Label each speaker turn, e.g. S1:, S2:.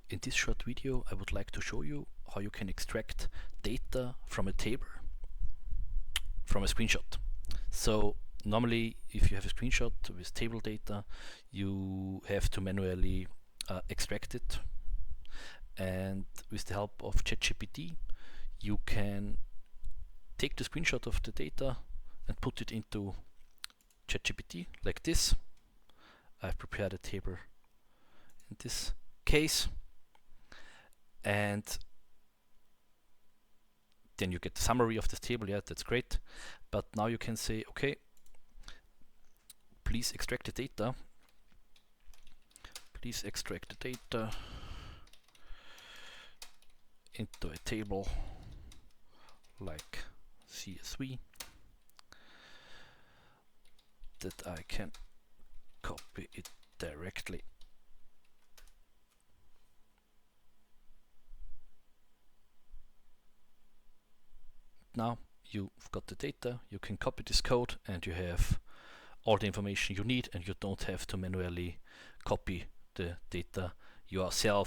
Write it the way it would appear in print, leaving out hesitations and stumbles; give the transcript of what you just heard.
S1: In this short video, I would like to show you how you can extract data from a table from a screenshot. So normally, if you have a screenshot with table data, you have to manually extract it. And with the help of ChatGPT, you can take the screenshot of the data and put it into ChatGPT like this. I've prepared a table in this case, and then you get the summary of this table. Yeah, that's great. But now you can say, okay, please extract the data. Please extract the data into a table like CSV that I can copy it directly. Now you've got the data, you can copy this code and you have all the information you need, and you don't have to manually copy the data yourself.